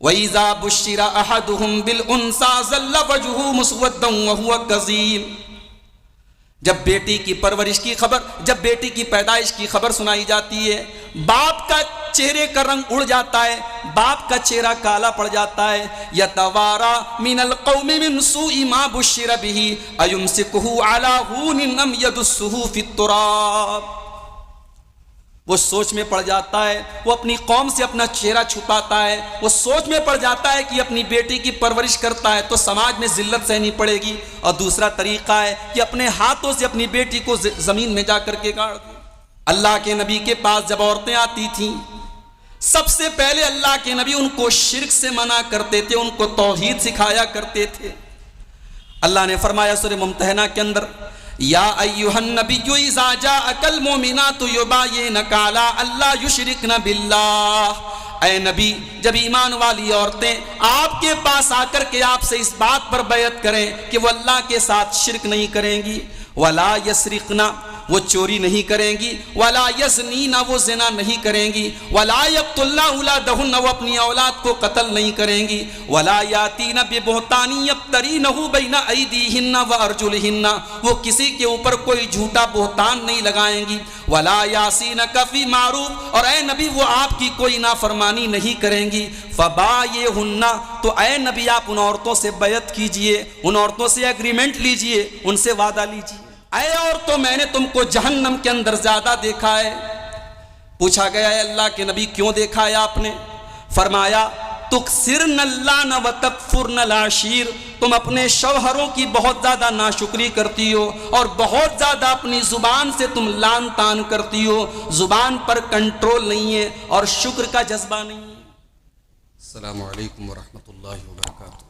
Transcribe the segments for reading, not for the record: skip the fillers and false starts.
وَإِذَا بُشِّرَ أَحَدُهُمْ بِالْأُنثَىٰ ظَلَّ وَجْهُهُ مُسْوَدًّا وَهُوَ كَظِيمٌ۔ جب بیٹی کی پرورش کی خبر، جب بیٹی کی پیدائش کی خبر سنائی جاتی ہے، باپ کا چہرے کا رنگ اڑ جاتا ہے، باپ کا چہرہ کالا پڑ جاتا ہے۔ يَتَوَارَى مِنَ الْقَوْمِ مِنْ سُوءِ مَا بُشِّرَ بِهِ أَيُمْسِكُهُ عَلَىٰ هُونٍ أَمْ يَدُسُّهُ فِي التُّرَابِ۔ وہ سوچ میں پڑ جاتا ہے، وہ اپنی قوم سے اپنا چہرہ چھپاتا ہے، وہ سوچ میں پڑ جاتا ہے کہ اپنی بیٹی کی پرورش کرتا ہے تو سماج میں ذلت سہنی پڑے گی، اور دوسرا طریقہ ہے کہ اپنے ہاتھوں سے اپنی بیٹی کو زمین میں جا کر کے گاڑ دے۔ اللہ کے نبی کے پاس جب عورتیں آتی تھیں، سب سے پہلے اللہ کے نبی ان کو شرک سے منع کرتے تھے، ان کو توحید سکھایا کرتے تھے۔ اللہ نے فرمایا سورہ ممتحنہ کے اندر، یا ایھا النبی اذا جاءک المؤمنات یباینک علی الا یشرکن باللہ۔ اے نبی، جب ایمان والی عورتیں آپ کے پاس آ کر کے آپ سے اس بات پر بیعت کریں کہ وہ اللہ کے ساتھ شرک نہیں کریں گی، ولا یسرقن، وہ چوری نہیں کریں گی، ولا یزنین، وہ زنا نہیں کریں گی، ولا یقتلن اولادہن، وہ اپنی اولاد کو قتل نہیں کریں گی، ولا یاتین ببہتان یفترینہ بین ایدیہن وارجلہن، وہ کسی کے اوپر کوئی جھوٹا بہتان نہیں لگائیں گی، ولا یعصینک فی معروف، اور اے نبی وہ آپ کی کوئی نافرمانی نہیں کریں گی، فبایعہن، تو اے نبی آپ ان عورتوں سے بیعت کیجئے، ان عورتوں سے ایگریمنٹ لیجئے، ان سے وعدہ لیجئے۔ اے عورتوں، میں نے تم کو جہنم کے اندر زیادہ دیکھا ہے۔ پوچھا گیا ہے اللہ کے نبی کیوں دیکھا ہے آپ نے؟ فرمایا تکثرن اللعن وتکفرن العشیر، تم اپنے شوہروں کی بہت زیادہ ناشکری کرتی ہو اور بہت زیادہ اپنی زبان سے تم لعن طعن کرتی ہو، زبان پر کنٹرول نہیں ہے اور شکر کا جذبہ نہیں ہے۔ السلام علیکم ورحمۃ اللہ وبرکاتہ۔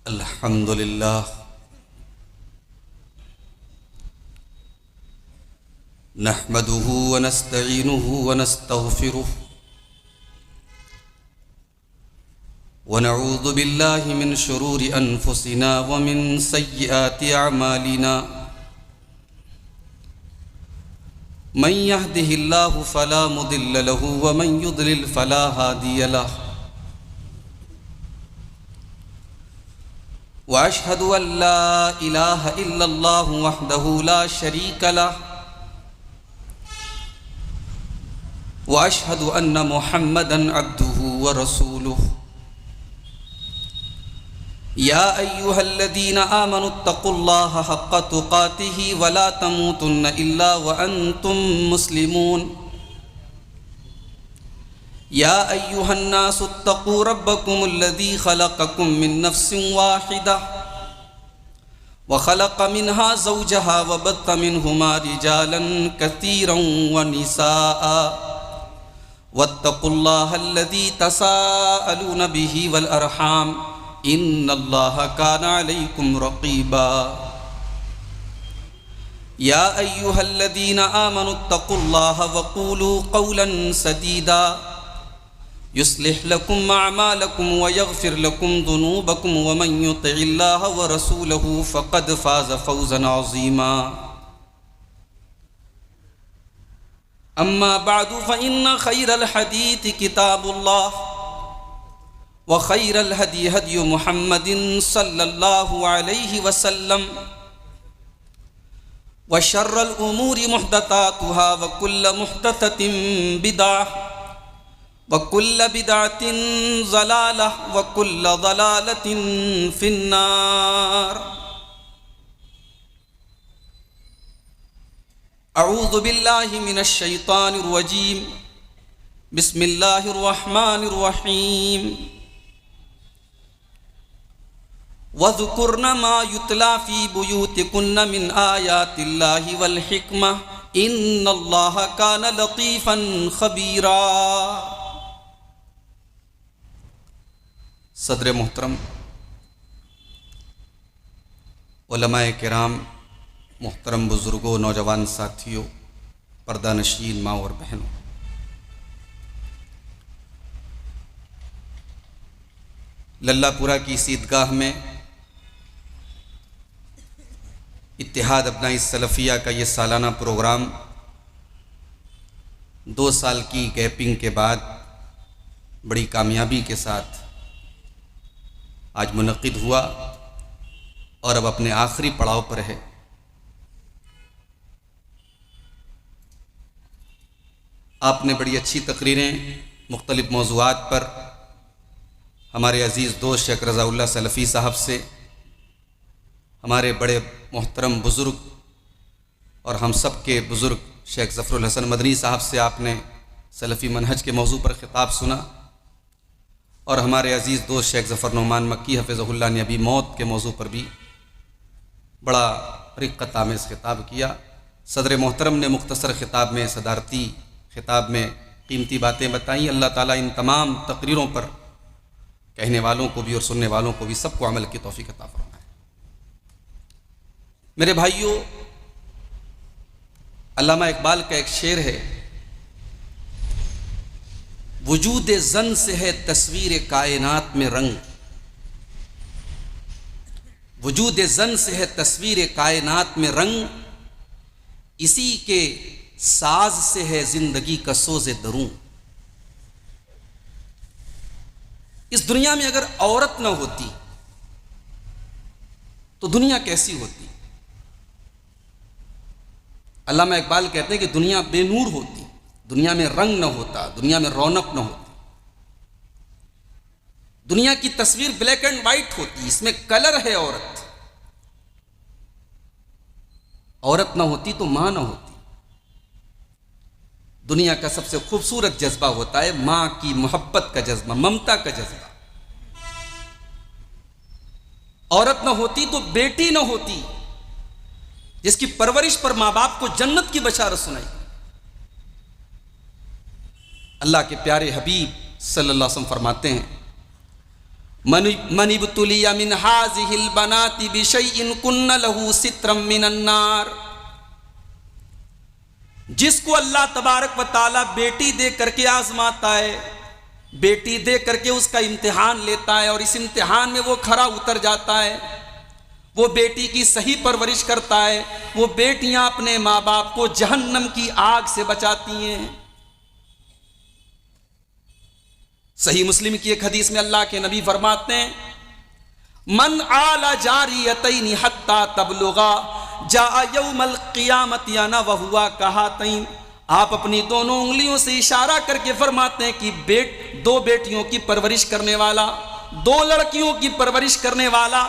الحمدللہ نحمده ونستعینه ونستغفره ونعوذ باللہ من شرور انفسنا ومن سیئات اعمالنا من يهده الله فلا مضل له ومن يضلل فلا هادي له واشهد ان لا اله الا الله وحده لا شريك له واشهد ان محمدا عبده ورسوله يا ايها الذين امنوا اتقوا الله حق تقاته ولا تموتن الا وانتم مسلمون يا ايها الناس اتقوا ربكم الذي خلقكم من نفس واحدة وخلق منها زوجها وبث منهما رجالا كثيرا ونساء واتقوا الله الذي تساءلون به والأرحام إن الله كان عليكم رقيبا يا أيها الذين آمنوا اتقوا الله وقولوا قولا سديدا يصلح لكم أعمالكم ويغفر لكم ذنوبكم ومن يطع الله ورسوله فقد فاز فوزا عظيما أما بعد فإن خير الحديث كتاب الله وخير الهدي هدي محمد صلى الله عليه وسلم وشر الأمور محدثاتها وكل محدثة بدعة وَكُلَّ بِدْعَةٍ ضَلَالَةٍ وَكُلَّ ضَلَالَةٍ فِي النَّارِ۔ اعوذ باللہ من الشیطان الرجیم، بسم اللہ الرحمن الرحیم۔ وَاذْكُرْنَ مَا يُتْلَى فِي بُيُوتِكُنَّ مِنْ آيَاتِ اللَّهِ وَالْحِكْمَةِ إِنَّ اللَّهَ كَانَ لَطِيفًا خَبِيرًا۔ صدر محترم، علماء کرام، محترم بزرگوں، نوجوان ساتھیوں، پردہ نشین ماں اور بہنوں، للہ پورہ کی اس عیدگاہ میں اتحاد ابناء سلفیہ کا یہ سالانہ پروگرام 2 سال کی گیپنگ کے بعد بڑی کامیابی کے ساتھ آج منعقد ہوا اور اب اپنے آخری پڑاؤ پر ہے۔ آپ نے بڑی اچھی تقریریں مختلف موضوعات پر ہمارے عزیز دوست شیخ رضا اللہ سلفی صاحب سے، ہمارے بڑے محترم بزرگ اور ہم سب کے بزرگ شیخ ظفر الحسن مدنی صاحب سے آپ نے سلفی منہج کے موضوع پر خطاب سنا، اور ہمارے عزیز دوست شیخ ظفر نعمان مکی حفظہ اللہ نے ابھی موت کے موضوع پر بھی بڑا رقت آمیز خطاب کیا۔ صدر محترم نے مختصر خطاب میں، صدارتی خطاب میں قیمتی باتیں بتائیں۔ اللہ تعالیٰ ان تمام تقریروں پر کہنے والوں کو بھی اور سننے والوں کو بھی سب کو عمل کی توفیق عطا فرمائے۔ میرے بھائیوں، علامہ اقبال کا ایک شعر ہے، وجود زن سے ہے تصویر کائنات میں رنگ، وجود زن سے ہے تصویر کائنات میں رنگ، اسی کے ساز سے ہے زندگی کا سوز دروں۔ اس دنیا میں اگر عورت نہ ہوتی تو دنیا کیسی ہوتی؟ علامہ اقبال کہتے ہیں کہ دنیا بے نور ہوتی، دنیا میں رنگ نہ ہوتا، دنیا میں رونق نہ ہوتی، دنیا کی تصویر بلیک اینڈ وائٹ ہوتی، اس میں کلر ہے عورت۔ عورت نہ ہوتی تو ماں نہ ہوتی۔ دنیا کا سب سے خوبصورت جذبہ ہوتا ہے ماں کی محبت کا جذبہ، ممتا کا جذبہ۔ عورت نہ ہوتی تو بیٹی نہ ہوتی، جس کی پرورش پر ماں باپ کو جنت کی بشارت سنائی۔ اللہ کے پیارے حبیب صلی اللہ علیہ وسلم فرماتے ہیں، من ابتلی من هذه البنات بشیء کن له سترا من النار، جس کو اللہ تبارک و تعالی بیٹی دے کر کے آزماتا ہے، بیٹی دے کر کے اس کا امتحان لیتا ہے، اور اس امتحان میں وہ کھرا اتر جاتا ہے، وہ بیٹی کی صحیح پرورش کرتا ہے، وہ بیٹیاں اپنے ماں باپ کو جہنم کی آگ سے بچاتی ہیں۔ صحیح مسلم کی ایک حدیث میں اللہ کے نبی فرماتے ہیں، من آل جاریتین حتی تبلغا جاء یوم القیامت انا وہوا کہاتین۔ آپ اپنی دونوں انگلیوں سے اشارہ کر کے فرماتے ہیں کہ 2 بیٹیوں کی پرورش کرنے والا، 2 لڑکیوں کی پرورش کرنے والا،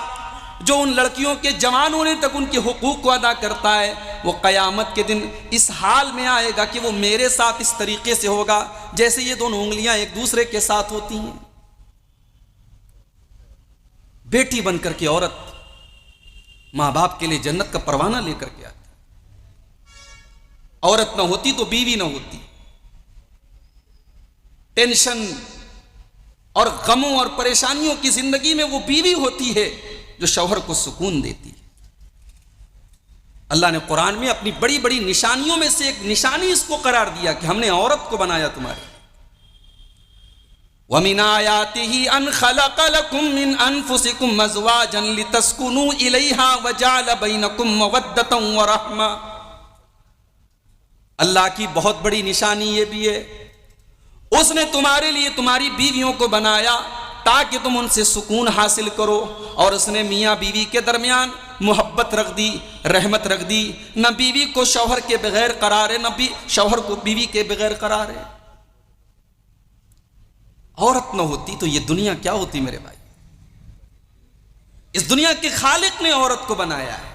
جو ان لڑکیوں کے جوان ہونے تک ان کے حقوق کو ادا کرتا ہے، وہ قیامت کے دن اس حال میں آئے گا کہ وہ میرے ساتھ اس طریقے سے ہوگا جیسے یہ دونوں انگلیاں ایک دوسرے کے ساتھ ہوتی ہیں۔ بیٹی بن کر کے عورت ماں باپ کے لیے جنت کا پروانہ لے کر کے آتی۔ عورت نہ ہوتی تو بیوی نہ ہوتی، ٹینشن اور غموں اور پریشانیوں کی زندگی میں وہ بیوی ہوتی ہے جو شوہر کو سکون دیتی ہے۔ اللہ نے قرآن میں اپنی بڑی بڑی نشانیوں میں سے ایک نشانی اس کو قرار دیا کہ ہم نے عورت کو بنایا تمہارے۔ وَمِنْ آيَاتِهِ أَنْ خَلَقَ لَكُم مِّنْ أَنفُسِكُمْ أَزْوَاجًا لِتَسْكُنُوا إِلَيْهَا وَجَعَلَ بَيْنَكُم مَّوَدَّةً وَرَحْمَةً۔ اللہ کی بہت بڑی نشانی یہ بھی ہے، اس نے تمہارے لیے تمہاری بیویوں کو بنایا تاکہ تم ان سے سکون حاصل کرو، اور اس نے میاں بیوی کے درمیان محبت رکھ دی، رحمت رکھ دی۔ نہ بیوی کو شوہر کے بغیر قرار ہے، نہ شوہر کو بیوی کے بغیر قرار ہے۔ عورت نہ ہوتی تو یہ دنیا کیا ہوتی میرے بھائی؟ اس دنیا کے خالق نے عورت کو بنایا ہے،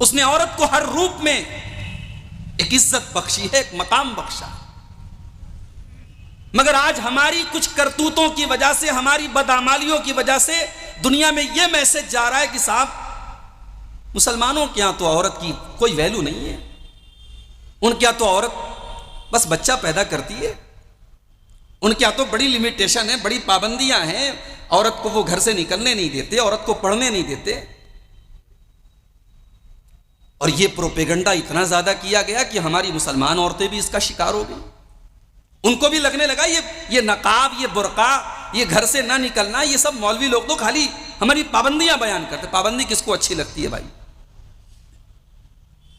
اس نے عورت کو ہر روپ میں ایک عزت بخشی ہے، ایک مقام بخشا۔ مگر آج ہماری کچھ کرتوتوں کی وجہ سے، ہماری بدعمالیوں کی وجہ سے دنیا میں یہ میسج جا رہا ہے کہ صاحب مسلمانوں کے ہاں تو عورت کی کوئی ویلیو نہیں ہے، ان کے ہاں تو عورت بس بچہ پیدا کرتی ہے، ان کے ہاں تو بڑی لمیٹیشن ہے، بڑی پابندیاں ہیں، عورت کو وہ گھر سے نکلنے نہیں دیتے، عورت کو پڑھنے نہیں دیتے۔ اور یہ پروپیگنڈا اتنا زیادہ کیا گیا کہ ہماری مسلمان عورتیں بھی اس کا شکار ہو گئی۔ ان کو بھی لگنے لگا یہ نقاب، یہ برقع، یہ گھر سے نہ نکلنا، یہ سب مولوی لوگ تو خالی ہماری پابندیاں بیان کرتے۔ پابندی کس کو اچھی لگتی ہے بھائی؟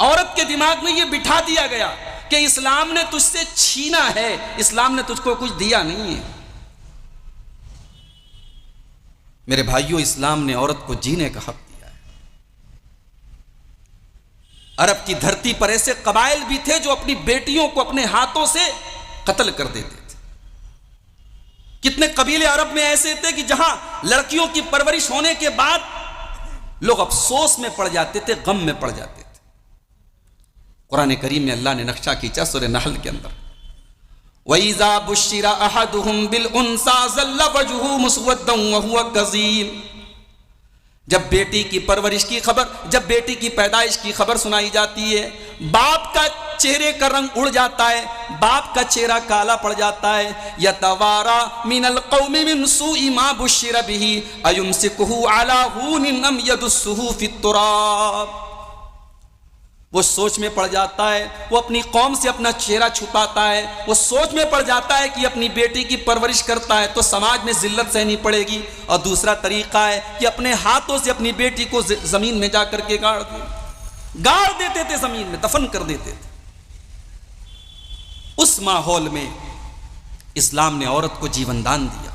عورت کے دماغ میں یہ بٹھا دیا گیا کہ اسلام نے تجھ سے چھینا ہے، اسلام نے تجھ کو کچھ دیا نہیں ہے۔ میرے بھائیوں، اسلام نے عورت کو جینے کا حق دیا ہے۔ عرب کی دھرتی پر ایسے قبائل بھی تھے جو اپنی بیٹیوں کو اپنے ہاتھوں سے قتل کر دیتے تھے۔ کتنے قبیلے عرب میں ایسے تھے کہ جہاں لڑکیوں کی پرورش ہونے کے بعد لوگ افسوس میں پڑ جاتے تھے، غم میں پڑ جاتے تھے۔ قرآن کریم میں اللہ نے نقشہ کھینچا سورہ نحل کے اندر، وَإِذَا بُشِّرَ أَحَدُهُمْ بِالْأُنثَىٰ ظَلَّ وَجْهُهُ مُسْوَدًّا وَهُوَ كَظِيمٌ۔ جب بیٹی کی پرورش کی خبر، جب بیٹی کی پیدائش کی خبر سنائی جاتی ہے، باپ کا چہرے کا رنگ اڑ جاتا ہے، باپ کا چہرہ کالا پڑ جاتا ہے۔ يَتَوَارَىٰ مِنَ الْقَوْمِ مِنْ سُوءِ مَا بُشِّرَ بِهِ أَيُمْسِكُهُ عَلَىٰ هُونٍ أَمْ يَدُسُّهُ فِي التُّرَابِ۔ وہ سوچ میں پڑ جاتا ہے، وہ اپنی قوم سے اپنا چہرہ چھپاتا ہے، وہ سوچ میں پڑ جاتا ہے کہ اپنی بیٹی کی پرورش کرتا ہے تو سماج میں ذلت سہنی پڑے گی، اور دوسرا طریقہ ہے کہ اپنے ہاتھوں سے اپنی بیٹی کو زمین میں جا کر کے گاڑ دیتے تھے، زمین میں دفن کر دیتے تھے۔ اس ماحول میں اسلام نے عورت کو جیون دان دیا،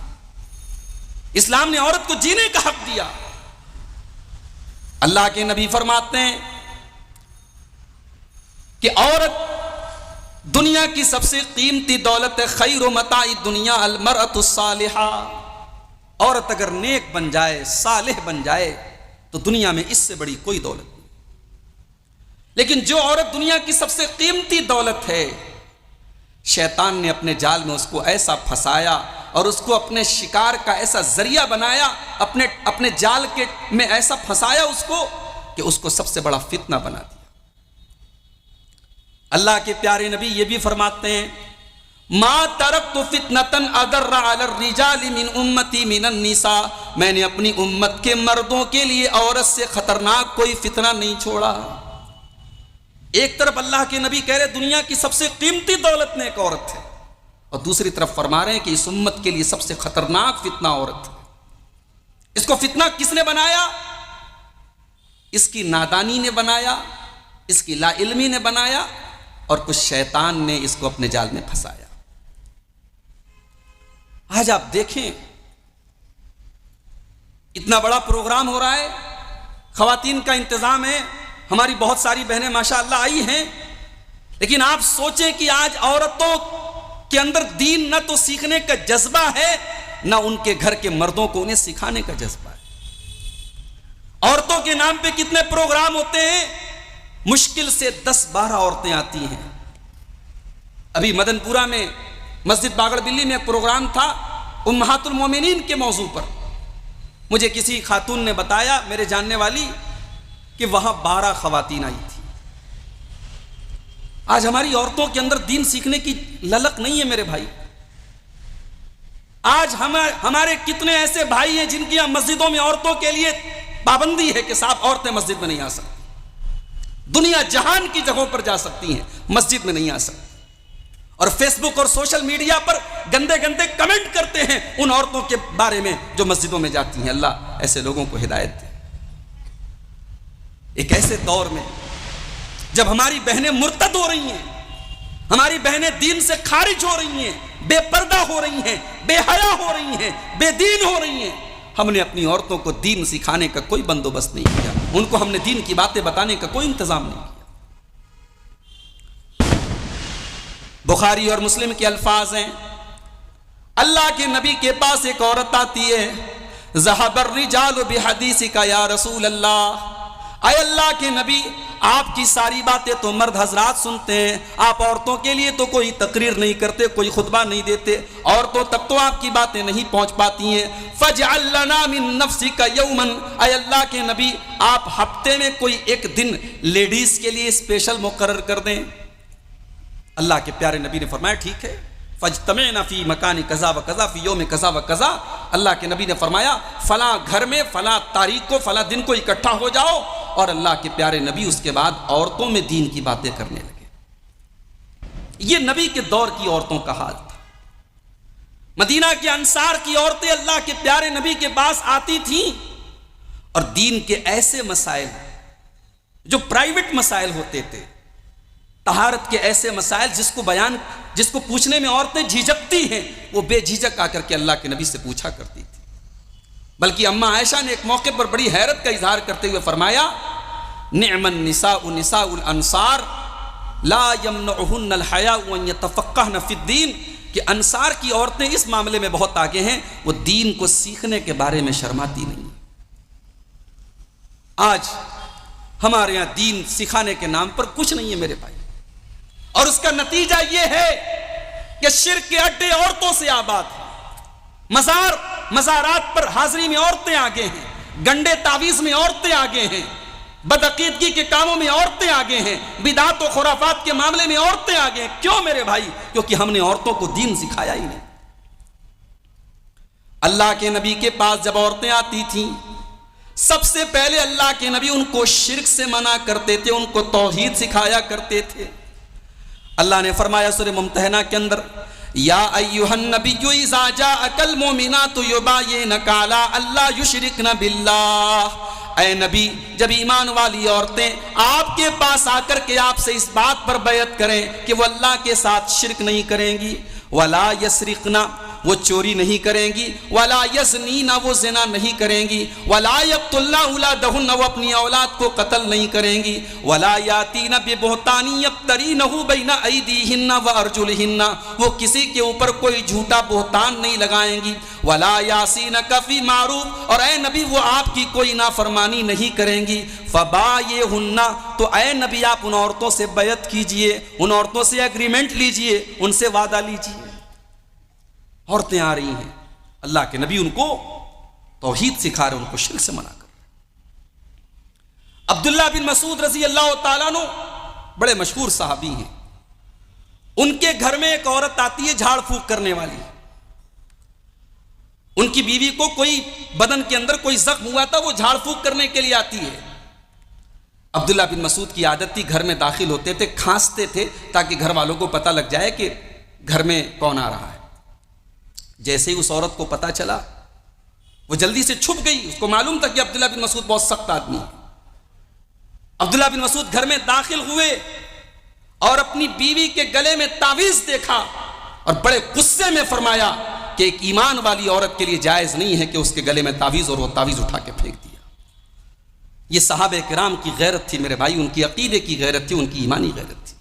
اسلام نے عورت کو جینے کا حق دیا۔ اللہ کے نبی فرماتے ہیں کہ عورت دنیا کی سب سے قیمتی دولت ہے، خیر و متاع دنیا المرأۃ الصالحہ۔ عورت اگر نیک بن جائے، صالح بن جائے تو دنیا میں اس سے بڑی کوئی دولت نہیں۔ لیکن جو عورت دنیا کی سب سے قیمتی دولت ہے، شیطان نے اپنے جال میں اس کو ایسا پھنسایا اور اس کو اپنے شکار کا ایسا ذریعہ بنایا، اپنے جال کے میں ایسا پھنسایا اس کو کہ اس کو سب سے بڑا فتنہ بنا دیا۔ اللہ کے پیارے نبی یہ بھی فرماتے ہیں، ما ترکت فتنة اضر علی الرجال من امتی من النساء، میں نے اپنی امت کے مردوں کے لیے عورت سے خطرناک کوئی فتنہ نہیں چھوڑا۔ ایک طرف اللہ کے نبی کہہ رہے دنیا کی سب سے قیمتی دولت نے ایک عورت ہے، اور دوسری طرف فرما رہے ہیں کہ اس امت کے لیے سب سے خطرناک فتنہ عورت ہے۔ اس کو فتنہ کس نے بنایا؟ اس کی نادانی نے بنایا، اس کی لا علمی نے بنایا، اور کچھ شیطان نے اس کو اپنے جال میں پھنسایا۔ آج آپ دیکھیں اتنا بڑا پروگرام ہو رہا ہے، خواتین کا انتظام ہے، ہماری بہت ساری بہنیں ماشاءاللہ آئی ہیں، لیکن آپ سوچیں کہ آج عورتوں کے اندر دین نہ تو سیکھنے کا جذبہ ہے، نہ ان کے گھر کے مردوں کو انہیں سکھانے کا جذبہ ہے۔ عورتوں کے نام پہ کتنے پروگرام ہوتے ہیں، مشکل سے 10-12 عورتیں آتی ہیں۔ ابھی مدن پورہ میں مسجد باغڑ بلی میں ایک پروگرام تھا امہات المومنین کے موضوع پر۔ مجھے کسی خاتون نے بتایا، میرے جاننے والی، کہ وہاں 12 خواتین آئی تھی۔ آج ہماری عورتوں کے اندر دین سیکھنے کی للک نہیں ہے میرے بھائی۔ آج ہمارے کتنے ایسے بھائی ہیں جن کی یہاں مسجدوں میں عورتوں کے لیے پابندی ہے کہ صاحب عورتیں مسجد میں نہیں آ سکتی، دنیا جہان کی جگہوں پر جا سکتی ہیں، مسجد میں نہیں آ سکتی، اور فیس بک اور سوشل میڈیا پر گندے گندے کمنٹ کرتے ہیں ان عورتوں کے بارے میں جو مسجدوں میں جاتی ہیں۔ اللہ ایسے لوگوں کو ہدایت دے۔ ایک ایسے دور میں جب ہماری بہنیں مرتد ہو رہی ہیں، ہماری بہنیں دین سے خارج ہو رہی ہیں، بے پردہ ہو رہی ہیں، بے حیا ہو رہی ہیں، بے دین ہو رہی ہیں، ہم نے اپنی عورتوں کو دین سکھانے کا کوئی بندوبست نہیں کیا، ان کو ہم نے دین کی باتیں بتانے کا کوئی انتظام نہیں کیا۔ بخاری اور مسلم کے الفاظ ہیں، اللہ کے نبی کے پاس ایک عورت آتی ہے، ذهب الرجال بحدیثک یا رسول اللہ، اے اللہ کے نبی آپ کی ساری باتیں تو مرد حضرات سنتے ہیں، آپ عورتوں کے لیے تو کوئی تقریر نہیں کرتے، کوئی خطبہ نہیں دیتے، عورتوں تک تو آپ کی باتیں نہیں پہنچ پاتی ہیں، فاجعل لنا من نفسک یوما، اے اللہ کے نبی آپ ہفتے میں کوئی ایک دن لیڈیز کے لیے اسپیشل مقرر کر دیں۔ اللہ کے پیارے نبی نے فرمایا ٹھیک ہے، فاجتمعنا فی مکان کذا و کذا فی یوم کذا و کذا، اللہ کے نبی نے فرمایا فلاں گھر میں فلاں تاریخ کو فلاں دن کو اکٹھا ہو جاؤ، اور اللہ کے پیارے نبی اس کے بعد عورتوں میں دین کی باتیں کرنے لگے۔ یہ نبی کے دور کی عورتوں کا حال تھا۔ مدینہ کے انصار کی عورتیں اللہ کے پیارے نبی کے پاس آتی تھیں اور دین کے ایسے مسائل جو پرائیویٹ مسائل ہوتے تھے، طہارت کے ایسے مسائل جس کو پوچھنے میں عورتیں جھجکتی ہیں، وہ بے جھجک آ کر کے اللہ کے نبی سے پوچھا کرتی تھی۔ بلکہ اماں عائشہ نے ایک موقع پر بڑی حیرت کا اظہار کرتے ہوئے فرمایا، نعم النساء نساء الانصار لا یمنعہن الحیاء ان یتفقہن فی الدین، کہ انصار کی عورتیں اس معاملے میں بہت آگے ہیں، وہ دین کو سیکھنے کے بارے میں شرماتی نہیں۔ آج ہمارے یہاں دین سکھانے کے نام پر کچھ نہیں ہے میرے بھائی، اور اس کا نتیجہ یہ ہے کہ شرک کے اڈے عورتوں سے آباد ہیں، مزارات پر حاضری میں عورتیں آگے ہیں، گنڈے تعویذ میں عورتیں آگے ہیں، بدعقیدگی کے کاموں میں عورتیں آگے ہیں، بدعات و خرافات کے معاملے میں عورتیں آگے ہیں۔ کیوں میرے بھائی؟ کیونکہ ہم نے عورتوں کو دین سکھایا ہی نہیں۔ اللہ کے نبی کے پاس جب عورتیں آتی تھیں، سب سے پہلے اللہ کے نبی ان کو شرک سے منع کرتے تھے، ان کو توحید سکھایا کرتے تھے۔ اللہ نے فرمایا سورہ ممتحنہ کے اندر، یا ایھا النبی اذا جاءک المؤمنات یباینک علی الا یشرکن باللہ، اے نبی جب ایمان والی عورتیں آپ کے پاس آ کر کے آپ سے اس بات پر بیعت کریں کہ وہ اللہ کے ساتھ شرک نہیں کریں گی، ولا یسرقن، وہ چوری نہیں کریں گی، ولا یزنین، وہ زنا نہیں کریں گی، ولا یقتلن اولادہن، وہ اپنی اولاد کو قتل نہیں کریں گی، ولا یاتین ببہتان یفترینہ بین ایدیہن وارجلہن، وہ کسی کے اوپر کوئی جھوٹا بہتان نہیں لگائیں گی، ولا یعصینک فی معروف، اور اے نبی وہ آپ کی کوئی نافرمانی نہیں کریں گی، فبایعہن، تو اے نبی آپ ان عورتوں سے بیعت کیجئے، ان عورتوں سے ایگریمنٹ لیجئے، ان سے وعدہ لیجئے۔ عورتیں آ رہی ہیں، اللہ کے نبی ان کو توحید سکھا رہے، ان کو شرک سے منع کر رہے۔ عبداللہ بن مسعود رضی اللہ تعالیٰ عنہ بڑے مشہور صحابی ہیں، ان کے گھر میں ایک عورت آتی ہے جھاڑ پھونک کرنے والی، ان کی بیوی کو کوئی بدن کے اندر کوئی زخم ہوا تھا، وہ جھاڑ پھونک کرنے کے لیے آتی ہے۔ عبداللہ بن مسعود کی عادت تھی، گھر میں داخل ہوتے تھے، کھانستے تھے تاکہ گھر والوں کو پتہ لگ جائے کہ گھر میں کون آ رہا ہے۔ جیسے ہی اس عورت کو پتا چلا، وہ جلدی سے چھپ گئی، اس کو معلوم تھا کہ عبداللہ بن مسعود بہت سخت آدمی ہے۔ عبداللہ بن مسعود گھر میں داخل ہوئے اور اپنی بیوی کے گلے میں تعویذ دیکھا اور بڑے غصے میں فرمایا کہ ایک ایمان والی عورت کے لیے جائز نہیں ہے کہ اس کے گلے میں تعویذ، اور وہ تعویذ اٹھا کے پھینک دیا۔ یہ صحابہ کرام کی غیرت تھی میرے بھائی، ان کی عقیدے کی غیرت تھی، ان کی ایمانی غیرت تھی۔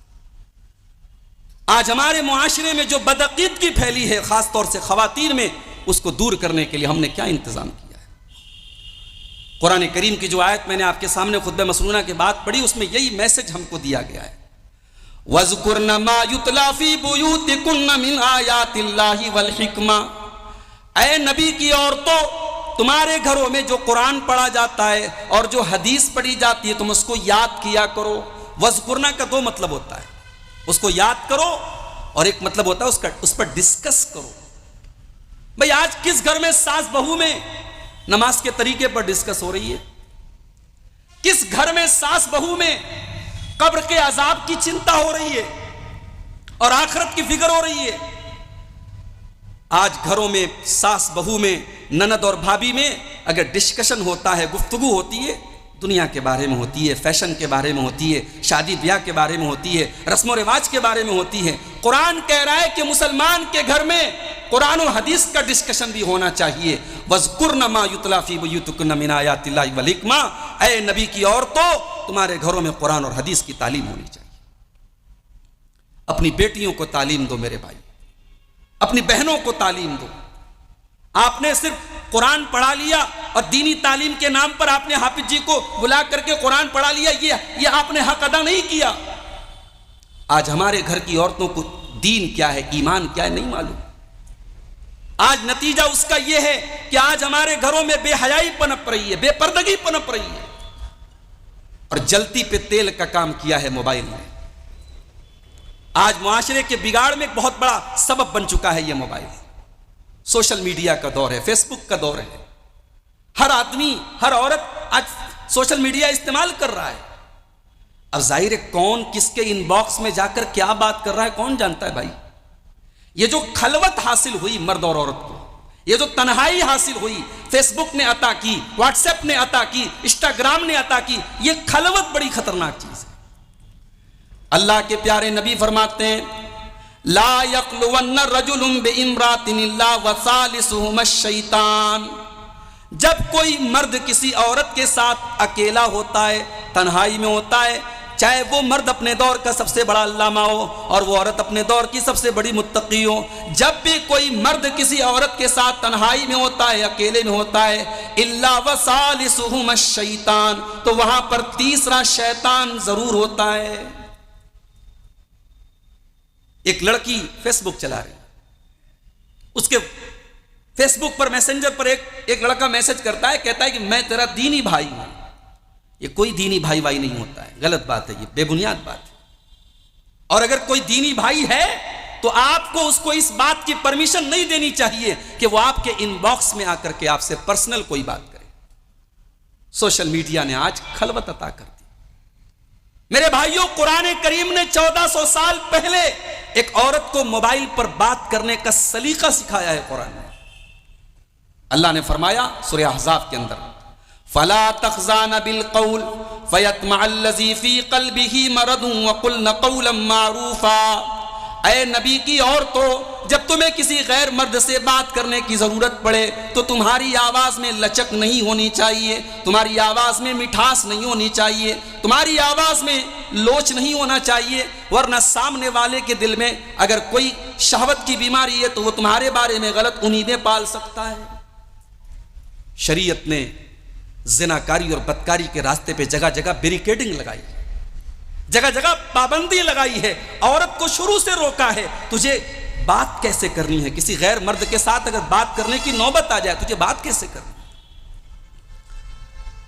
آج ہمارے معاشرے میں جو بدعقیدگی پھیلی ہے، خاص طور سے خواتین میں، اس کو دور کرنے کے لیے ہم نے کیا انتظام کیا ہے؟ قرآن کریم کی جو آیت میں نے آپ کے سامنے خطبہ مسنونہ کے بعد پڑھی، اس میں یہی میسج ہم کو دیا گیا ہے، وَاذْكُرْنَ مَا يُتْلَى فِي بُيُوتِكُنَّ مِنْ آيَاتِ اللَّهِ وَالْحِكْمَةِ، اے نبی کی عورتوں، تمہارے گھروں میں جو قرآن پڑھا جاتا ہے اور جو حدیث پڑھی جاتی ہے تم اس کو یاد کیا کرو۔ وَاذْكُرْنَ کا دو مطلب ہوتا ہے، اس کو یاد کرو، اور ایک مطلب ہوتا ہے اس پر ڈسکس کرو۔ بھئی آج کس گھر میں ساس بہو میں نماز کے طریقے پر ڈسکس ہو رہی ہے؟ کس گھر میں ساس بہو میں قبر کے عذاب کی چنتا ہو رہی ہے اور آخرت کی فکر ہو رہی ہے؟ آج گھروں میں ساس بہو میں، نند اور بھابھی میں اگر ڈسکشن ہوتا ہے، گفتگو ہوتی ہے، دنیا کے بارے میں ہوتی ہے، فیشن کے بارے میں ہوتی ہے، شادی بیاہ کے بارے میں ہوتی ہے، رسم و رواج کے بارے میں ہوتی ہے۔ قرآن کہہ رہا ہے کہ مسلمان کے گھر میں قرآن و حدیث کا ڈسکشن بھی ہونا چاہیے۔ وَاذْكُرْنَ مَا يُتْلَى فِي بُيُوتِكُنَّ مِنْ آيَاتِ اللَّهِ وَالْحِكْمَةِ، اے نبی کی عورتوں، تمہارے گھروں میں قرآن اور حدیث کی تعلیم ہونی چاہیے۔ اپنی بیٹیوں کو تعلیم دو میرے بھائی، اپنی بہنوں کو تعلیم دو۔ آپ نے صرف قرآن پڑھا لیا اور دینی تعلیم کے نام پر آپ نے حافظ جی کو بلا کر کے قرآن پڑھا لیا، یہ آپ نے حق ادا نہیں کیا۔ آج ہمارے گھر کی عورتوں کو دین کیا ہے، ایمان کیا ہے نہیں معلوم۔ آج نتیجہ اس کا یہ ہے کہ آج ہمارے گھروں میں بے حیائی پنپ رہی ہے، بے پردگی پنپ رہی ہے، اور جلتی پہ تیل کا کام کیا ہے موبائل نے۔ آج معاشرے کے بگاڑ میں ایک بہت بڑا سبب بن چکا ہے یہ موبائل۔ سوشل میڈیا کا دور ہے، فیس بک کا دور ہے، ہر آدمی ہر عورت آج سوشل میڈیا استعمال کر رہا ہے۔ اب ظاہر ہے کون کس کے ان باکس میں جا کر کیا بات کر رہا ہے کون جانتا ہے بھائی۔ یہ جو خلوت حاصل ہوئی مرد اور عورت کو، یہ جو تنہائی حاصل ہوئی، فیس بک نے عطا کی، واٹس ایپ نے عطا کی، انسٹاگرام نے عطا کی، یہ خلوت بڑی خطرناک چیز ہے۔ اللہ کے پیارے نبی فرماتے ہیں لا یخلون رجل بامرأۃ الا وثالثهما الشیطان، جب کوئی مرد کسی عورت کے ساتھ اکیلا ہوتا ہے، تنہائی میں ہوتا ہے، چاہے وہ مرد اپنے دور کا سب سے بڑا علامہ ہو اور وہ عورت اپنے دور کی سب سے بڑی متقی ہو، جب بھی کوئی مرد کسی عورت کے ساتھ تنہائی میں ہوتا ہے، اکیلے میں ہوتا ہے، الا وثالثهما الشیطان، تو وہاں پر تیسرا شیطان ضرور ہوتا ہے۔ ایک لڑکی فیس بک چلا رہی، اس کے فیس بک پر میسنجر پر ایک لڑکا میسج کرتا ہے، کہتا ہے کہ میں تیرا دینی بھائی ہوں۔ یہ کوئی دینی بھائی نہیں ہوتا ہے، غلط بات ہے، یہ بے بنیاد بات ہے۔ اور اگر کوئی دینی بھائی ہے تو آپ کو اس کو اس بات کی پرمیشن نہیں دینی چاہیے کہ وہ آپ کے ان باکس میں آ کر کے آپ سے پرسنل کوئی بات کرے۔ سوشل میڈیا نے آج خلوت عطا کر دی۔ میرے بھائیوں، قرآن کریم نے 1400 سال پہلے ایک عورت کو موبائل پر بات کرنے کا سلیقہ سکھایا ہے۔ قرآن نے، اللہ نے فرمایا سورہ احزاب کے اندر فلا تخزان بالقول فیطمع الذی فی قلبہ مرض وقلن قولا معروفا، اے نبی کی عورتوں، جب تمہیں کسی غیر مرد سے بات کرنے کی ضرورت پڑے تو تمہاری آواز میں لچک نہیں ہونی چاہیے، تمہاری آواز میں مٹھاس نہیں ہونی چاہیے، تمہاری آواز میں لوچ نہیں ہونا چاہیے، ورنہ سامنے والے کے دل میں اگر کوئی شہوت کی بیماری ہے تو وہ تمہارے بارے میں غلط امیدیں پال سکتا ہے۔ شریعت نے زناکاری اور بدکاری کے راستے پہ جگہ جگہ بیریکیڈنگ لگائی ہے، جگہ جگہ پابندی لگائی ہے، عورت کو شروع سے روکا ہے، تجھے بات کیسے کرنی ہے، کسی غیر مرد کے ساتھ اگر بات کرنے کی نوبت آ جائے تجھے بات کیسے کرنی ہے۔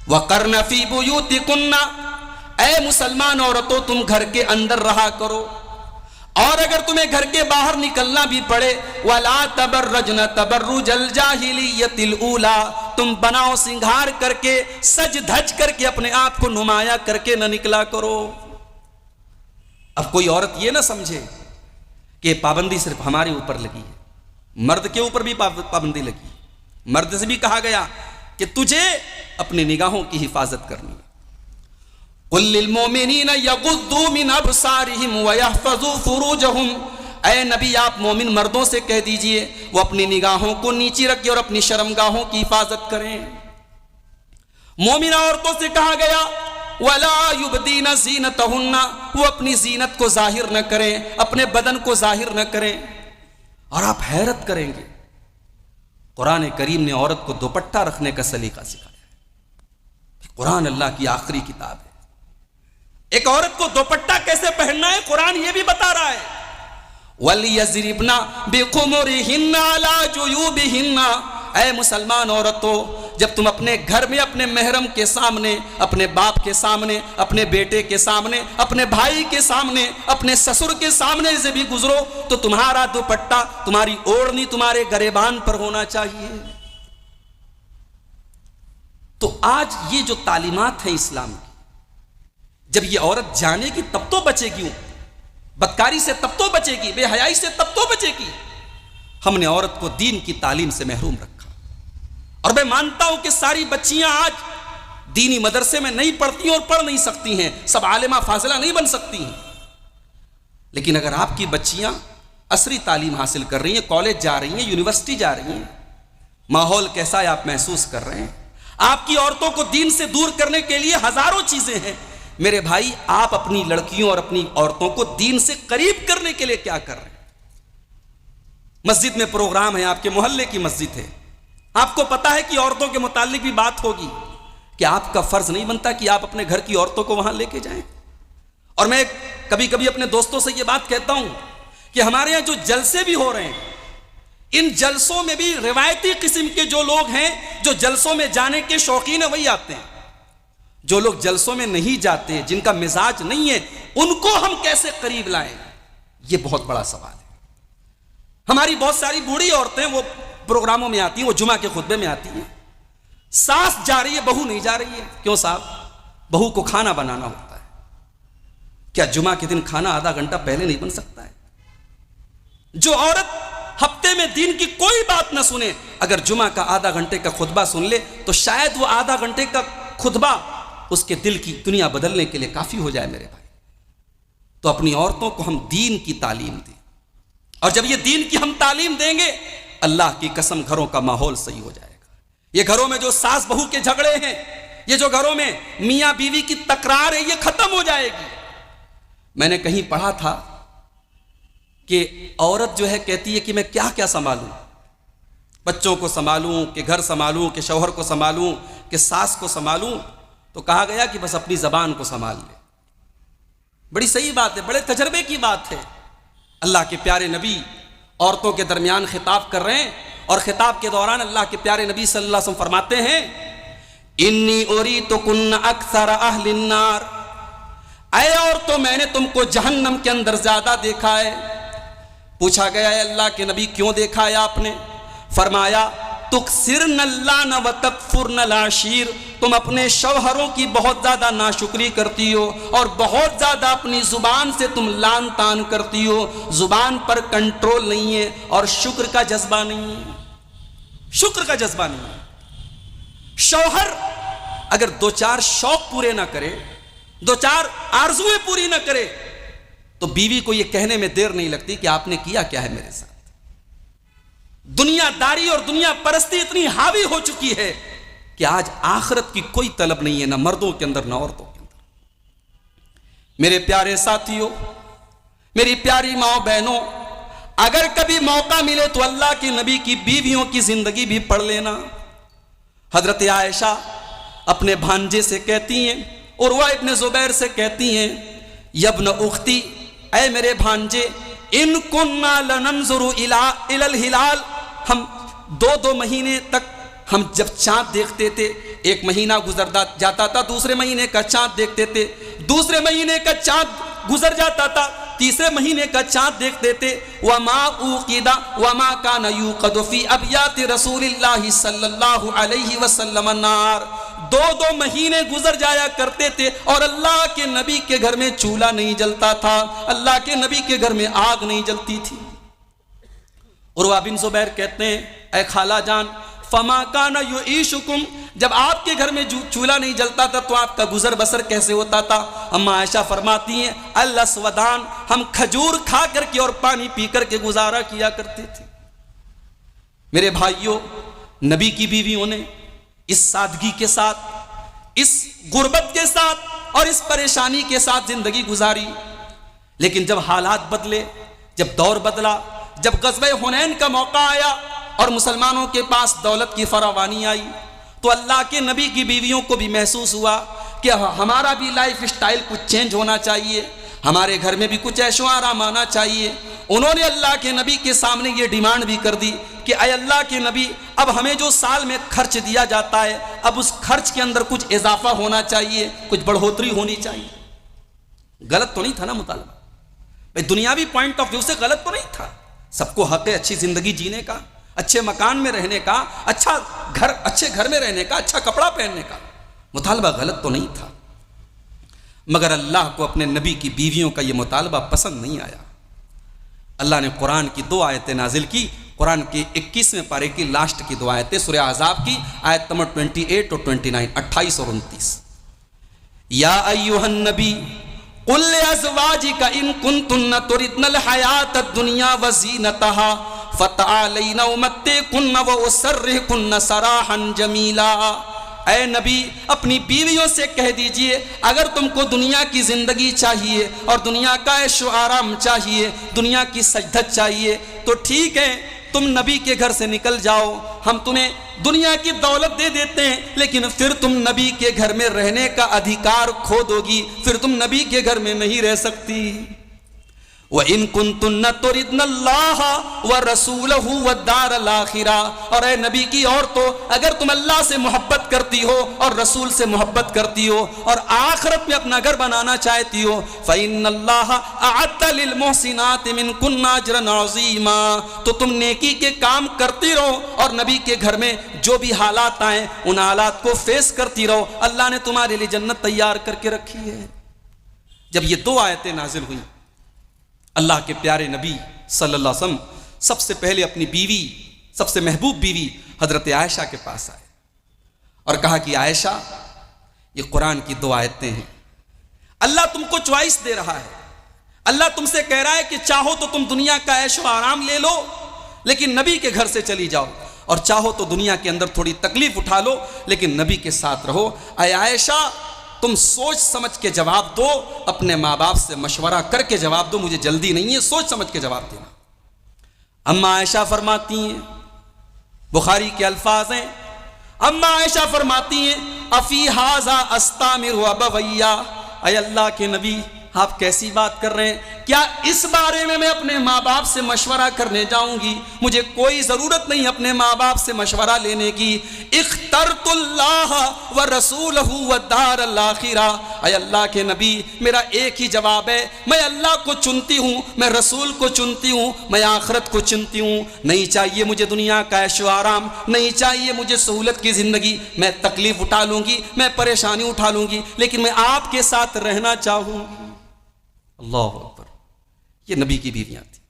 وَقَرْنَ فِي بُيُوتِكُنَّ، اے مسلمان عورتوں تم گھر کے اندر رہا کرو، اور اگر تمہیں گھر کے باہر نکلنا بھی پڑے وَلَا تَبَرَّجْنَ تَبَرُّجَ الْجَاهِلِيَّةِ الْأُولَى، تم بناؤ سنگھار کر کے، سج دھج کر کے اپنے آپ کو نمایاں کر کے نہ نکلا کرو۔ اب کوئی عورت یہ نہ سمجھے کہ پابندی صرف ہمارے اوپر لگی ہے، مرد کے اوپر بھی پابندی لگی ہے۔ مرد سے بھی کہا گیا کہ تجھے اپنی نگاہوں کی حفاظت کرنی ہے۔ قُلْ لِلْمُؤْمِنِينَ يَغُضُّوا مِنْ أَبْصَارِهِمْ وَيَحْفَظُوا فُرُوجَهُمْ، اے نبی آپ مومن مردوں سے کہہ دیجئے وہ اپنی نگاہوں کو نیچی رکھیں اور اپنی شرمگاہوں کی حفاظت کریں۔ مومن عورتوں سے کہا گیا وَلَا يُبْدِينَ زِينَتَهُنَّ، وہ اپنی زینت کو ظاہر نہ کریں، اپنے بدن کو ظاہر نہ کریں۔ اور آپ حیرت کریں گے قرآن کریم نے عورت کو دوپٹہ رکھنے کا سلیقہ سکھایا ہے۔ قرآن اللہ کی آخری کتاب ہے، ایک عورت کو دوپٹہ کیسے پہننا ہے قرآن یہ بھی بتا رہا ہے۔ وَلْيَضْرِبْنَ بِخُمُرِهِنَّ عَلَى جُيُوبِهِنَّ، اے مسلمان عورتوں جب تم اپنے گھر میں اپنے محرم کے سامنے، اپنے باپ کے سامنے، اپنے بیٹے کے سامنے، اپنے بھائی کے سامنے، اپنے سسر کے سامنے سے بھی گزرو تو تمہارا دوپٹہ، تمہاری اوڑھنی تمہارے گریبان پر ہونا چاہیے۔ تو آج یہ جو تعلیمات ہیں اسلام کی، جب یہ عورت جانے گی تب تو بچے گی، بدکاری سے تب تو بچے گی، بے حیائی سے تب تو بچے گی۔ ہم نے عورت کو دین کی تعلیم سے محروم رکھا، اور میں مانتا ہوں کہ ساری بچیاں آج دینی مدرسے میں نہیں پڑھتی اور پڑھ نہیں سکتی ہیں، سب عالمہ فاضلہ نہیں بن سکتی ہیں، لیکن اگر آپ کی بچیاں عصری تعلیم حاصل کر رہی ہیں، کالج جا رہی ہیں، یونیورسٹی جا رہی ہیں، ماحول کیسا ہے آپ محسوس کر رہے ہیں۔ آپ کی عورتوں کو دین سے دور کرنے کے لیے ہزاروں چیزیں ہیں۔ میرے بھائی آپ اپنی لڑکیوں اور اپنی عورتوں کو دین سے قریب کرنے کے لیے کیا کر رہے ہیں؟ مسجد میں پروگرام ہے، آپ کے محلے کی مسجد ہے، آپ کو پتا ہے کہ عورتوں کے متعلق بھی بات ہوگی، کہ آپ کا فرض نہیں بنتا کہ آپ اپنے گھر کی عورتوں کو وہاں لے کے جائیں؟ اور میں کبھی کبھی اپنے دوستوں سے یہ بات کہتا ہوں کہ ہمارے یہاں جو جلسے بھی ہو رہے ہیں، ان جلسوں میں بھی روایتی قسم کے جو لوگ ہیں، جو جلسوں میں جانے کے شوقین ہیں، وہی آتے ہیں۔ جو لوگ جلسوں میں نہیں جاتے، جن کا مزاج نہیں ہے، ان کو ہم کیسے قریب لائیں؟ یہ بہت بڑا سوال ہے۔ ہماری بہت ساری بوڑھی عورتیں وہ پروگراموں میں آتی ہیں، وہ جمعہ کے خطبے میں آتی ہیں، ساس جا رہی ہے بہو نہیں جا رہی ہے۔ کیوں صاحب؟ بہو کو کھانا بنانا ہوتا ہے، کیا جمعہ کے دن کھانا آدھا گھنٹہ پہلے نہیں بن سکتا ہے؟ جو عورت ہفتے میں دین کی کوئی بات نہ سنے، اگر جمعہ کا آدھا گھنٹے کا خطبہ سن لے تو شاید وہ آدھا گھنٹے کا خطبہ اس کے دل کی دنیا بدلنے کے لیے کافی ہو جائے میرے بھائی۔ تو اپنی عورتوں کو ہم دین کی تعلیم دیں، اور جب یہ دین کی ہم تعلیم دیں گے، اللہ کی قسم گھروں کا ماحول صحیح ہو جائے گا۔ یہ گھروں میں جو ساس بہو کے جھگڑے ہیں، یہ جو گھروں میں میاں بیوی کی تکرار ہے، یہ ختم ہو جائے گی۔ میں نے کہیں پڑھا تھا کہ عورت جو ہے کہتی ہے کہ میں کیا کیا سنبھالوں، بچوں کو سنبھالوں کہ گھر سنبھالوں کہ شوہر کو سنبھالوں کہ ساس کو سنبھالوں، تو کہا گیا کہ بس اپنی زبان کو سنبھال لے۔ بڑی صحیح بات ہے، بڑے تجربے کی بات ہے۔ اللہ کے پیارے نبی عورتوں کے درمیان خطاب کر رہے ہیں، اور خطاب کے دوران اللہ کے پیارے نبی صلی اللہ علیہ وسلم فرماتے ہیں انی اریتکن اکثر اہل النار، اے عورتوں میں نے تم کو جہنم کے اندر زیادہ دیکھا ہے۔ پوچھا گیا ہے اللہ کے نبی کیوں دیکھا ہے آپ نے؟ فرمایا تکثرن اللعن وتکفرن العشیر، تم اپنے شوہروں کی بہت زیادہ ناشکری کرتی ہو، اور بہت زیادہ اپنی زبان سے تم لعن طعن کرتی ہو، زبان پر کنٹرول نہیں ہے، اور شکر کا جذبہ نہیں ہے، شکر کا جذبہ نہیں ہے۔ شوہر اگر دو چار شوق پورے نہ کرے، دو چار آرزویں پوری نہ کرے، تو بیوی کو یہ کہنے میں دیر نہیں لگتی کہ آپ نے کیا کیا ہے میرے ساتھ۔ دنیا داری اور دنیا پرستی اتنی حاوی ہو چکی ہے کہ آج آخرت کی کوئی طلب نہیں ہے، نہ مردوں کے اندر نہ عورتوں کے اندر۔ میرے پیارے ساتھیوں، میری پیاری ماں بہنوں، اگر کبھی موقع ملے تو اللہ کے نبی کی بیویوں کی زندگی بھی پڑھ لینا۔ حضرت عائشہ اپنے بھانجے سے کہتی ہیں، عروہ ابن زبیر سے کہتی ہیں یبن اختی، اے میرے بھانجے، ان کننا لننظر الی الہلال، ہم دو مہینے تک ہم جب چاند دیکھتے تھے، ایک مہینہ گزر جاتا تھا، دوسرے مہینے کا چاند دیکھتے تھے، دوسرے مہینے کا چاند گزر جاتا تھا، تیسرے مہینے کا چاند دیکھتے تھے۔ وما اوقد وما كان يوقد في ابيات رسول اللہ صلی اللہ علیہ وسلم النار، دو مہینے گزر جایا کرتے تھے اور اللہ کے نبی کے گھر میں چولہا نہیں جلتا تھا، اللہ کے نبی کے گھر میں آگ نہیں جلتی تھی۔ عروہ بن زبیر کہتے ہیں اے خالہ جان، فما کان یعیشکم، جب آپ کے گھر میں چولہا نہیں جلتا تھا تو آپ کا گزر بسر کیسے ہوتا تھا؟ اما عائشہ فرماتی ہیں الاسودان، ہم کھجور کھا کر کے اور پانی پی کر کے گزارا کیا کرتے تھے۔ میرے بھائیوں، نبی کی بیویوں نے اس سادگی کے ساتھ، اس غربت کے ساتھ اور اس پریشانی کے ساتھ زندگی گزاری، لیکن جب حالات بدلے، جب دور بدلا، جب غزوہ حنین کا موقع آیا اور مسلمانوں کے پاس دولت کی فراوانی آئی، تو اللہ کے نبی کی بیویوں کو بھی محسوس ہوا کہ ہمارا بھی لائف سٹائل کچھ چینج ہونا چاہیے، ہمارے گھر میں بھی کچھ عیش و آرام آنا چاہیے۔ انہوں نے اللہ کے نبی کے سامنے یہ ڈیمانڈ بھی کر دی کہ اے اللہ کے نبی، اب ہمیں جو سال میں خرچ دیا جاتا ہے، اب اس خرچ کے اندر کچھ اضافہ ہونا چاہیے، کچھ بڑھوتری ہونی چاہیے۔ غلط تو نہیں تھا نا مطالبہ؟ بھئی دنیاوی پوائنٹ آف ویو سے غلط تو نہیں تھا، سب کو حق ہے اچھی زندگی جینے کا، اچھے مکان میں رہنے کا، اچھے گھر میں رہنے کا، اچھا کپڑا پہننے کا، مطالبہ غلط تو نہیں تھا۔ مگر اللہ کو اپنے نبی کی بیویوں کا یہ مطالبہ پسند نہیں آیا۔ اللہ نے قرآن کی 2 آیتیں نازل کی، قرآن کے 21ویں پارے کی لاسٹ کی 2 آیتیں، سورہ احزاب کی آیت نمبر 28 اور 29، 28 اور 29۔ یا ایھا النبی قل لازواجک ان کنتن تردن الحیاۃ الدنیا وزینتها فتعالین امتعکن واسرحکن سراحا جمیلا۔ اے نبی، اپنی بیویوں سے کہہ دیجئے اگر تم کو دنیا کی زندگی چاہیے اور دنیا کا عیش و آرام چاہیے، دنیا کی سجدت چاہیے، تو ٹھیک ہے، تم نبی کے گھر سے نکل جاؤ، ہم تمہیں دنیا کی دولت دے دیتے ہیں، لیکن پھر تم نبی کے گھر میں رہنے کا ادھیکار کھو دو گی، پھر تم نبی کے گھر میں نہیں رہ سکتی۔ وَإِن كُنتُنَّ تُرِدْنَ اللَّهَ وَرَسُولَهُ وَالدَّارَ الْآخِرَةَ، اور اے نبی کی عورتوں، اگر تم اللہ سے محبت کرتی ہو اور رسول سے محبت کرتی ہو اور آخرت میں اپنا گھر بنانا چاہتی ہو، فَإِنَّ اللَّهَ أَعَدَّ لِلْمُحْسِنَاتِ مِنْكُنَّ أَجْرًا عَظِيمًا، تو تم نیکی کے کام کرتی رہو اور نبی کے گھر میں جو بھی حالات آئیں ان حالات کو فیس کرتی رہو، اللہ نے تمہارے لیے جنت تیار کر کے رکھی ہے۔ جب یہ 2 آیتیں نازل ہوئیں، اللہ کے پیارے نبی صلی اللہ علیہ وسلم سب سے پہلے اپنی بیوی، سب سے محبوب بیوی حضرت عائشہ کے پاس آئے اور کہا کہ عائشہ، یہ قرآن کی 2 آیتیں ہیں، اللہ تم کو چوائس دے رہا ہے، اللہ تم سے کہہ رہا ہے کہ چاہو تو تم دنیا کا عیش و آرام لے لو لیکن نبی کے گھر سے چلی جاؤ، اور چاہو تو دنیا کے اندر تھوڑی تکلیف اٹھا لو لیکن نبی کے ساتھ رہو۔ اے عائشہ، تم سوچ سمجھ کے جواب دو، اپنے ماں باپ سے مشورہ کر کے جواب دو، مجھے جلدی نہیں ہے، سوچ سمجھ کے جواب دینا۔ اما عائشہ فرماتی ہیں، بخاری کے الفاظ ہیں، اما عائشہ فرماتی ہیں افی ھذا استامر ابویا، اے اللہ کے نبی آپ کیسی بات کر رہے ہیں، کیا اس بارے میں اپنے ماں باپ سے مشورہ کرنے جاؤں گی؟ مجھے کوئی ضرورت نہیں اپنے ماں باپ سے مشورہ لینے کی۔ اخترت اللہ ورسولہ والدار الاخرہ، اے اللہ کے نبی میرا ایک ہی جواب ہے، میں اللہ کو چنتی ہوں، میں رسول کو چنتی ہوں، میں آخرت کو چنتی ہوں۔ نہیں چاہیے مجھے دنیا کا عیش و آرام، نہیں چاہیے مجھے سہولت کی زندگی، میں تکلیف اٹھا لوں گی، میں پریشانی اٹھا لوں گی، لیکن میں آپ کے ساتھ رہنا چاہوں گی۔ اللہ اکبر، یہ نبی کی بیویاں تھیں۔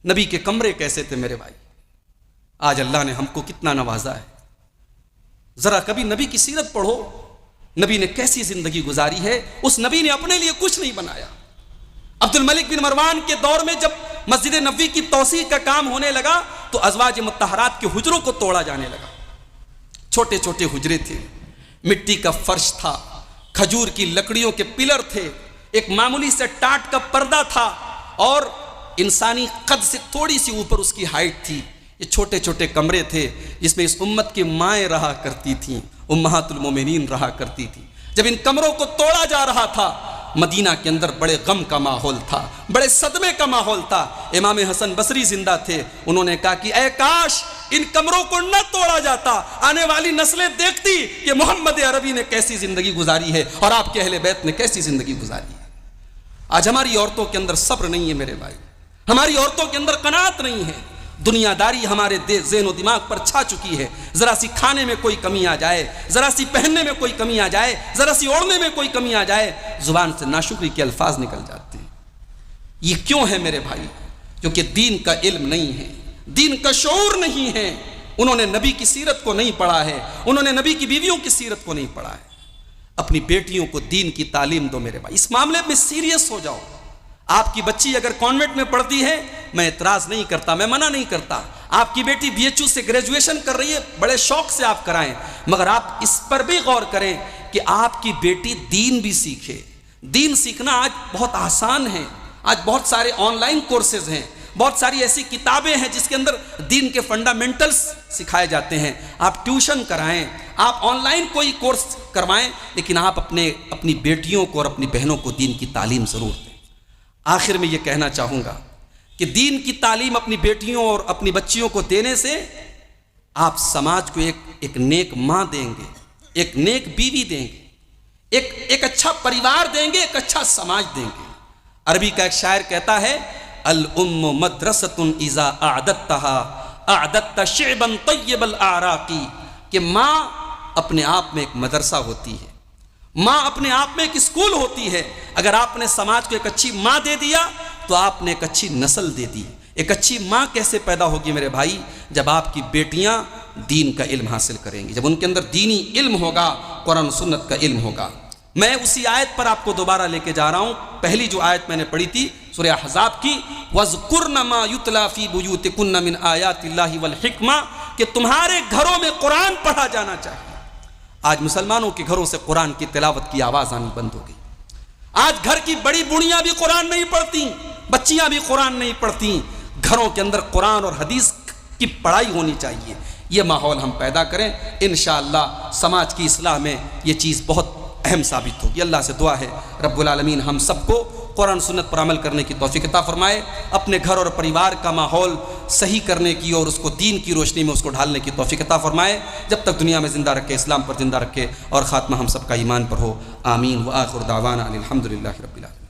نبی کے کمرے کیسے تھے میرے بھائی؟ آج اللہ نے ہم کو کتنا نوازا ہے، ذرا کبھی نبی کی سیرت پڑھو، نبی نے کیسی زندگی گزاری ہے۔ اس نبی نے اپنے لیے کچھ نہیں بنایا۔ عبد الملک بن مروان کے دور میں جب مسجد نبوی کی توسیع کا کام ہونے لگا تو ازواج مطہرات کے حجروں کو توڑا جانے لگا۔ چھوٹے چھوٹے حجرے تھے، مٹی کا فرش تھا، کھجور کی لکڑیوں کے پلر تھے، ایک معمولی سے ٹاٹ کا پردہ تھا اور انسانی قد سے تھوڑی سی اوپر اس کی ہائٹ تھی۔ یہ چھوٹے چھوٹے کمرے تھے جس میں اس امت کی مائیں رہا کرتی تھیں، امہات المومنین رہا کرتی تھی۔ جب ان کمروں کو توڑا جا رہا تھا، مدینہ کے اندر بڑے غم کا ماحول تھا، بڑے صدمے کا ماحول تھا۔ امام حسن بصری زندہ تھے، انہوں نے کہا کہ اے کاش ان کمروں کو نہ توڑا جاتا، آنے والی نسلیں دیکھتی کہ محمد عربی نے کیسی زندگی گزاری ہے اور آپ کے اہل بیت نے کیسی زندگی گزاری ہے۔ آج ہماری عورتوں کے اندر صبر نہیں ہے میرے بھائی، ہماری عورتوں کے اندر قناعت نہیں ہے، دنیا داری ہمارے ذہن و دماغ پر چھا چکی ہے۔ ذرا سی کھانے میں کوئی کمی آ جائے، ذرا سی پہننے میں کوئی کمی آ جائے، ذرا سی اوڑھنے میں کوئی کمی آ جائے، زبان سے ناشکری کے الفاظ نکل جاتے ہیں۔ یہ کیوں ہے میرے بھائی؟ کیونکہ دین کا علم نہیں ہے، دین کا شعور نہیں ہے، انہوں نے نبی کی سیرت کو نہیں پڑھا ہے، انہوں نے نبی کی بیویوں کی سیرت کو نہیں پڑھا ہے۔ اپنی بیٹیوں کو دین کی تعلیم دو میرے بھائی، اس معاملے میں سیریس ہو جاؤ۔ آپ کی بچی اگر کانوینٹ میں پڑھتی ہے، میں اعتراض نہیں کرتا، میں منع نہیں کرتا۔ آپ کی بیٹی بی ایچ یو سے گریجویشن کر رہی ہے، بڑے شوق سے آپ کرائیں، مگر آپ اس پر بھی غور کریں کہ آپ کی بیٹی دین بھی سیکھے۔ دین سیکھنا آج بہت آسان ہے، آج بہت سارے آن لائن کورسز ہیں، بہت ساری ایسی کتابیں ہیں جس کے اندر دین کے فنڈامنٹلز سکھائے جاتے ہیں۔ آپ ٹیوشن کرائیں، آپ آن لائن کوئی کورس کروائیں، لیکن آپ اپنی بیٹیوں کو اور اپنی بہنوں کو دین کی تعلیم ضرور دیں۔ آخر میں یہ کہنا چاہوں گا کہ دین کی تعلیم اپنی بیٹیوں اور اپنی بچیوں کو دینے سے آپ سماج کو ایک نیک ماں دیں گے، ایک نیک بیوی دیں گے، ایک اچھا پریوار دیں گے، ایک اچھا سماج دیں گے۔ عربی کا ایک شاعر کہتا ہے الام مدرسۃ اذا اعددتها اعددت شعبا طیب الاعراق، کہ ماں اپنے آپ میں ایک مدرسہ ہوتی ہے، ماں اپنے آپ میں ایک اسکول ہوتی ہے۔ اگر آپ نے سماج کو ایک اچھی ماں دے دیا تو آپ نے ایک اچھی نسل دے دی۔ ایک اچھی ماں کیسے پیدا ہوگی میرے بھائی؟ جب آپ کی بیٹیاں دین کا علم حاصل کریں گی، جب ان کے اندر دینی علم ہوگا، قرآن و سنت کا علم ہوگا۔ میں اسی آیت پر آپ کو دوبارہ لے کے جا رہا ہوں۔ پہلی جو آیت میں نے پڑھی تھی سورہ احزاب کی، وَاذْكُرْنَ مَا يُتْلَى فِي بُيُوتِكُنَّ مِنْ آيَاتِ اللَّهِ وَالْحِكْمَةِ، کہ تمہارے گھروں میں قرآن پڑھا جانا چاہیے۔ آج مسلمانوں کے گھروں سے قرآن کی تلاوت کی آواز آنی بند ہو گئی۔ آج گھر کی بڑی بوڑھیاں بھی قرآن نہیں پڑھتی، بچیاں بھی قرآن نہیں پڑھتی۔ گھروں کے اندر قرآن اور حدیث کی پڑھائی ہونی چاہیے۔ یہ ماحول ہم پیدا کریں، انشاءاللہ سماج کی اصلاح میں یہ چیز بہت اہم ثابت ہوگی۔ اللہ سے دعا ہے رب العالمین ہم سب کو قرآن سنت پر عمل کرنے کی توفیق عطا فرمائے، اپنے گھر اور پریوار کا ماحول صحیح کرنے کی اور اس کو دین کی روشنی میں اس کو ڈھالنے کی توفیق عطا فرمائے، جب تک دنیا میں زندہ رکھے، اسلام پر زندہ رکھے، اور خاتمہ ہم سب کا ایمان پر ہو۔ آمین۔ وآخر دعوانا الحمدللہ رب العالمین۔